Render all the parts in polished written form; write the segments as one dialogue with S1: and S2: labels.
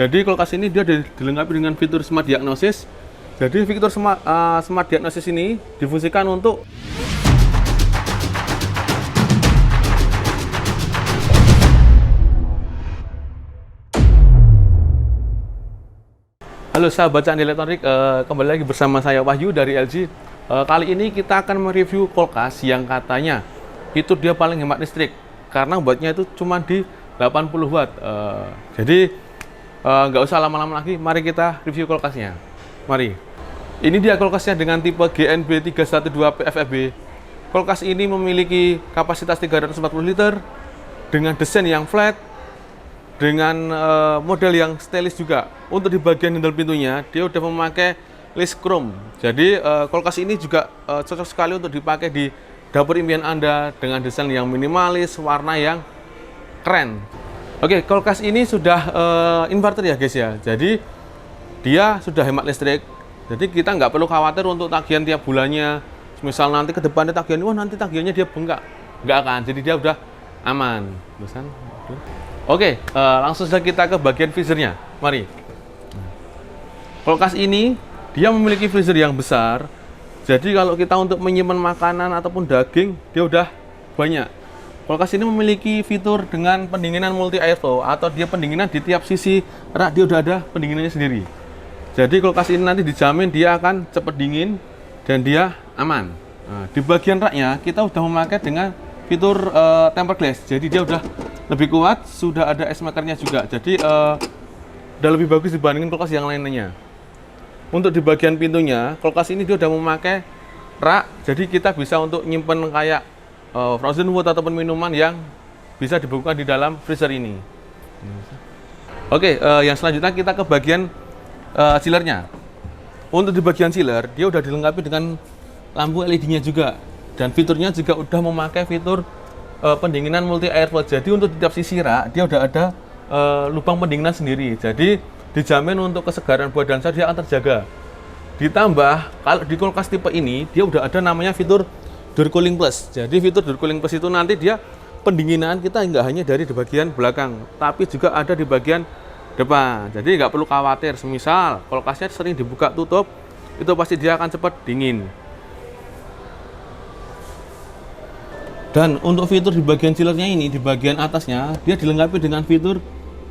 S1: Jadi kulkas ini dia dilengkapi dengan fitur Smart Diagnosis. Jadi fitur Smart Diagnosis ini difungsikan untuk Halo sahabat Candi Elektronik, kembali lagi bersama saya Wahyu dari LG. Kali ini kita akan mereview kulkas yang katanya fitur dia paling hemat listrik karena buatnya itu cuma di 80 watt. Jadi nggak usah lama-lama lagi, mari kita review kulkasnya. Mari. Ini dia kulkasnya dengan tipe GNB 312 PFFB. Kulkas ini memiliki kapasitas 340 liter dengan desain yang flat, dengan model yang stylish juga. Untuk di bagian handle pintunya, dia udah memakai list chrome. Jadi kulkas ini juga cocok sekali untuk dipakai di dapur impian Anda dengan desain yang minimalis, warna yang keren. Oke, kulkas ini sudah inverter ya guys ya. Jadi dia sudah hemat listrik. Jadi kita nggak perlu khawatir untuk tagihan tiap bulannya. Misal nanti ke depannya tagihan, wah nanti tagihannya dia bengkak. Nggak akan. Jadi dia udah aman. Oke, langsung saja kita ke bagian freezernya. Mari. Kulkas ini dia memiliki freezer yang besar. Jadi kalau kita untuk menyimpan makanan ataupun daging, dia udah banyak. Kulkas ini memiliki fitur dengan pendinginan multi airflow atau dia pendinginan di tiap sisi rak, dia udah ada pendinginannya sendiri. Jadi kulkas ini nanti dijamin dia akan cepat dingin dan dia aman. Nah, di bagian raknya kita udah memakai dengan fitur tempered glass. Jadi dia udah lebih kuat, sudah ada ice makernya juga. Jadi udah lebih bagus dibandingin kulkas yang lainnya. Untuk di bagian pintunya, kulkas ini dia udah memakai rak. Jadi kita bisa untuk nyimpen kayak frozen food ataupun minuman yang bisa dibuka di dalam freezer ini. Oke, yang selanjutnya kita ke bagian chillernya. Untuk di bagian chiller, dia udah dilengkapi dengan lampu LED-nya juga, dan fiturnya juga udah memakai fitur pendinginan multi airflow. Jadi untuk di tiap sisi rak, dia udah ada lubang pendinginan sendiri. Jadi dijamin untuk kesegaran buah dan sayur dia akan terjaga. Ditambah kalau di kulkas tipe ini, dia udah ada namanya fitur Door Cooling Plus. Jadi fitur Door Cooling Plus itu nanti dia pendinginan kita nggak hanya dari di bagian belakang, tapi juga ada di bagian depan. Jadi nggak perlu khawatir, semisal kulkasnya sering dibuka tutup, itu pasti dia akan cepat dingin. Dan untuk fitur di bagian chillernya ini, di bagian atasnya, dia dilengkapi dengan fitur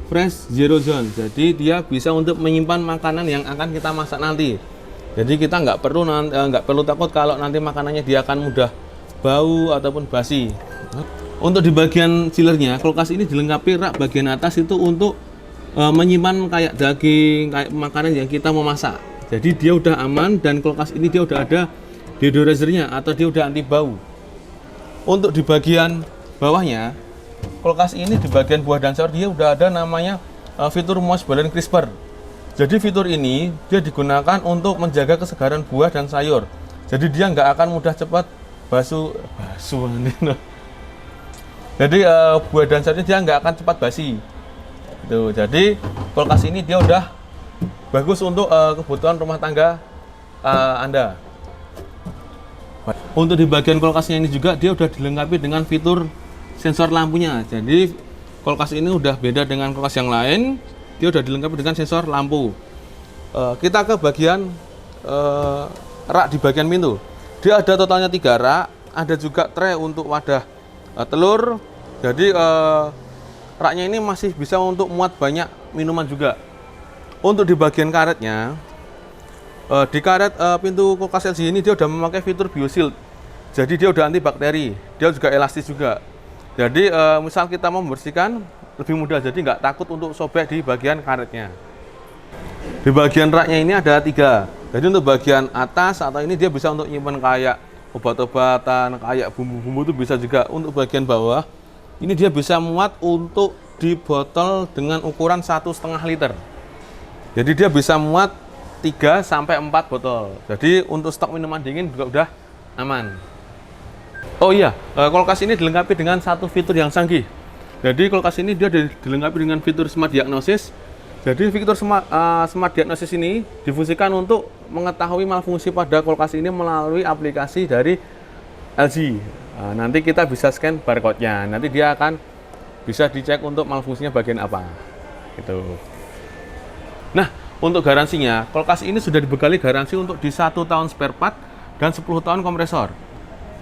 S1: Fresh Zero Zone. Jadi dia bisa untuk menyimpan makanan yang akan kita masak nanti. Jadi kita nggak perlu takut kalau nanti makanannya dia akan mudah bau ataupun basi. Untuk di bagian chillernya, kulkas ini dilengkapi rak bagian atas itu untuk menyimpan kayak daging, kayak makanan yang kita mau masak. Jadi dia udah aman, dan kulkas ini dia udah ada deodorizernya atau dia udah anti bau. Untuk di bagian bawahnya, kulkas ini di bagian buah dan sayur dia udah ada namanya fitur Moist Balance Crisper. Jadi fitur ini dia digunakan untuk menjaga kesegaran buah dan sayur. Jadi dia nggak akan mudah cepat basuh. Jadi buah dan sayurnya dia nggak akan cepat basi. Tuh, jadi kulkas ini dia udah bagus untuk kebutuhan rumah tangga Anda. Untuk di bagian kulkasnya ini juga dia udah dilengkapi dengan fitur sensor lampunya. Jadi kulkas ini udah beda dengan kulkas yang lain. Dia udah dilengkapi dengan sensor lampu. Kita ke bagian rak di bagian pintu. Dia ada totalnya 3 rak. Ada juga tray untuk wadah telur. Jadi raknya ini masih bisa untuk muat banyak minuman juga. Untuk di bagian karetnya, di karet pintu kulkas LG ini dia udah memakai fitur BioShield. Jadi dia udah anti bakteri. Dia juga elastis juga. Jadi misal kita mau membersihkan lebih mudah, jadi nggak takut untuk sobek di bagian karetnya. Di bagian raknya ini ada 3. Jadi untuk bagian atas atau ini dia bisa untuk nyimpen kayak obat-obatan, kayak bumbu-bumbu itu bisa juga. Untuk bagian bawah ini dia bisa muat untuk di botol dengan ukuran 1,5 liter. Jadi dia bisa muat 3 sampai 4 botol. Jadi untuk stok minuman dingin juga udah aman. Oh iya, kulkas ini dilengkapi dengan satu fitur yang canggih. Jadi kulkas ini dia dilengkapi dengan fitur Smart Diagnosis. Jadi fitur Smart Diagnosis ini difungsikan untuk mengetahui malfungsi pada kulkas ini melalui aplikasi dari LG. Nanti kita bisa scan barcode-nya. Nanti dia akan bisa dicek untuk malfungsinya bagian apa. Gitu. Nah, untuk garansinya, kulkas ini sudah dibekali garansi untuk di 1 tahun spare part dan 10 tahun kompresor.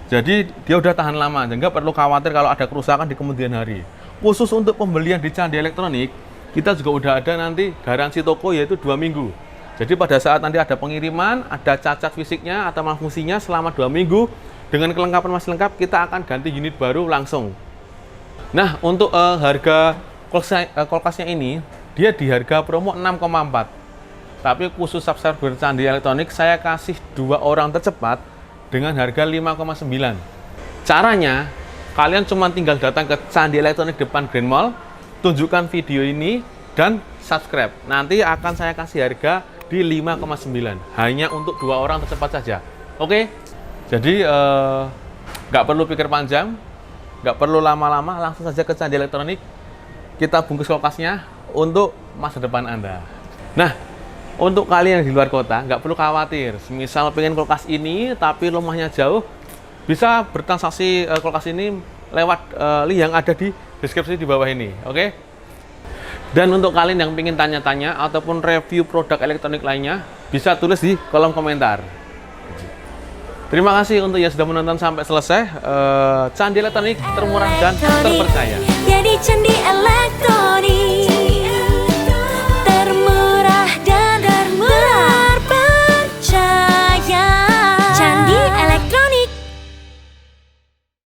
S1: Jadi dia udah tahan lama, nggak perlu khawatir kalau ada kerusakan di kemudian hari. Khusus untuk pembelian di Candi Elektronik, kita juga udah ada nanti garansi toko yaitu 2 minggu. Jadi pada saat nanti ada pengiriman, ada cacat fisiknya atau malfungsinya selama 2 minggu, dengan kelengkapan masih lengkap, kita akan ganti unit baru langsung. Nah, untuk harga kulkasnya ini, dia di harga promo 6,4. Tapi khusus subscriber Candi Elektronik, saya kasih 2 orang tercepat dengan harga 5,9. Caranya, kalian cuma tinggal datang ke Candi Elektronik depan Grand Mall, tunjukkan video ini, dan subscribe. Nanti akan saya kasih harga di 5,9. Hanya untuk 2 orang tercepat saja. Oke? Jadi, nggak perlu pikir panjang, nggak perlu lama-lama, langsung saja ke Candi Elektronik. Kita bungkus kulkasnya untuk masa depan Anda. Nah, untuk kalian yang di luar kota, nggak perlu khawatir. Misal pengen kulkas ini, tapi rumahnya jauh, bisa bertransaksi kulkas ini lewat link yang ada di deskripsi di bawah ini. Oke? Dan untuk kalian yang pengen tanya-tanya ataupun review produk elektronik lainnya, bisa tulis di kolom komentar. Terima kasih untuk yang sudah menonton sampai selesai. Candi Elektronik termurah dan terpercaya.
S2: Jadi Candi Elektronik.